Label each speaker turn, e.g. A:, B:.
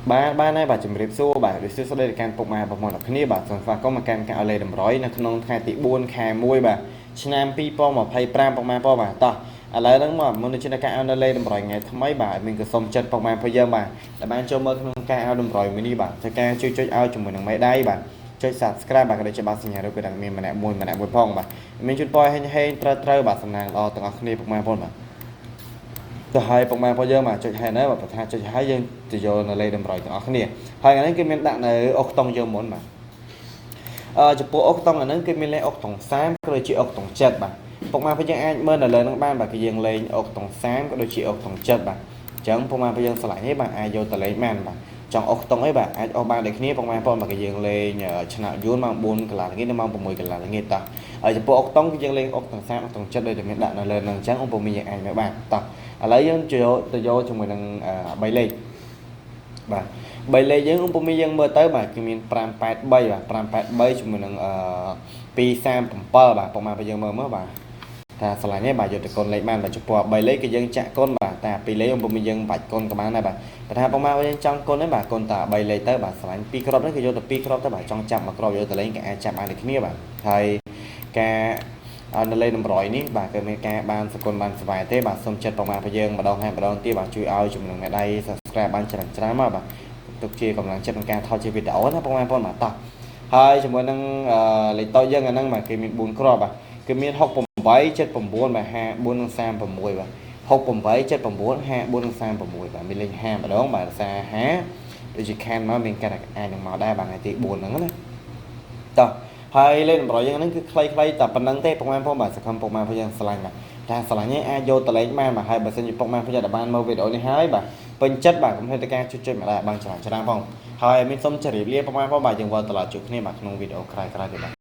A: បានហើយបាទជំរាបសួរបាទដូចសួស្តីដល់ការពុកម៉ែបងប្អូនទាំងគ្នាបាទសូមស្វាគមន៍មកកាន់ការអលេតម្រុយនៅក្នុងថ្ងៃទី4ខែ1បាទឆ្នាំ2025ពុកម៉ែបងបាទតោះឥឡូវហ្នឹងមកមុននឹងការអលេតម្រុយថ្ងៃថ្មីបាទមានក៏សូមចិត្តពុកម៉ែផងយើងបាទដែលបានចូលមើលក្នុងការអតម្រុយមួយនេះបាទធ្វើការជួយចុចឲ្យជាមួយនឹងមេដៃបាទចុច Subscribe បាទក៏ដូចជាបាល់សញ្ញារូបក៏ដឹងមានម្នាក់មួយផងបាទមានជូនពរហេងត្រូវបាទសំណាងល្អទាំងអស់គ្នាពុកម៉ែបងបាទទៅហើយពុកម៉ែបងយើងបាទចុចហើយណាបាទប្រថាចុចហើយយើងទៅយកនៅលេខតម្រុយទាំងអស់គ្នាហើយថ្ងៃនេះគឺមានដាក់នៅអុកតុងយើងមុនបាទចំពោះអុកតុងអាហ្នឹងគឺមានលេខអុកតុង30ក៏ដូចជាអុកតុង7បាទពុកម៉ែបងយើងអាចមើលនៅលើហ្នឹងបានបាទគឺយើងលេងអុកតុង30ក៏ដូចជាអុកតុង7បាទអញ្ចឹងពុកម៉ែបងយើងឆ្លាញ់ទេបាទអាចយកទៅលេងបានបាទចង់អុកតុងអីបាទអាចអុកបានដូចគ្នាពុកម៉ែបងបាទគឺយើងលេងឆ្នោតយួនម៉ោង4កន្លះល្ងាចដល់ម៉ោង6កន្លះល្ងាចតោះហើយចំពោះអុកតុងគឺយើងលេងអុកតុង30អុកតុង7ដូចតែមានដាក់នៅលើហ្នឹងអញ្ចឹងអង្គពុំមានយើងអាចមើលបានតោះឥឡូវយើងទៅយកជាមួយនឹង3លេខបាទ3លេខយើងឧបមាយើងមើលទៅបាទគឺមាន583បាទ583ជាមួយនឹង237បាទពុកម៉ែបងយើងមើលបាទថាឆ្លាញ់ទេបាទយកទៅកូនលេខបានបាទចំពោះ3លេខគឺយើងចាក់កូនបាទតែ2លេខឧបមាយើងបាច់កូនក៏បានដែរបាទតែថាពុកម៉ែបងយើងចង់កូនទេបាទកូនតែ3លេខទៅបាទឆ្លាញ់2គ្រាប់ហ្នឹងគឺយកទៅ2គ្រាប់ទៅបាទចង់ចាប់មួយគ្រាប់យកទៅលេងក៏អាចចាប់បានដូចគ្នាបាទហើយការនៅលេខតម្រុយនេះបាទគឺមានការបានសកលបានស្វែងទេបាទសូមចិត្តពុកម៉ែបងយើងម្ដងហើយម្ដងទៀតបាទជួយឲ្យជំនួយមេដៃ Subscribe បានច្រើនមកបាទទុកជាកម្លាំងចិត្តក្នុងការថតជាវីដេអូណាពុកម៉ែបងបាទតោះហើយជាមួយនឹងលេខតូចយើងអាហ្នឹងបាទគេមាន4គ្រាប់បាទគឺមាន68 79បាទ54និង36បាទ68 79 54និង36បាទមានលេខ5ម្ដងបាទភាសា5ដូចជាខានមកមានការអាចនឹងមកដែរបាទថ្ងៃទី4ហ្នឹងណាតោះហើយលេខតម្រុយយើងហ្នឹងគឺខ្លីៗតែប៉ុណ្្នឹងទេពុកម៉ែបងបាទសង្ឃឹមពុកម៉ែបងយើងស្រឡាញ់បាទតែស្រឡាញ់ឯងអាចយកទៅលេងបានបាទហើយបើសិនជាពុកម៉ែបងយើងបានមើលវីដេអូនេះហើយបាទពេញចិត្តបាទកុំភ្លេចការចុចម្ដងបានច្រើនផងហើយមានសូមជម្រាបលាពុកម៉ែបងបាទយើងវិលត្រឡប់ជួបគ្នាបាទក្នុងវីដេអូក្រោយៗទៀតបាទ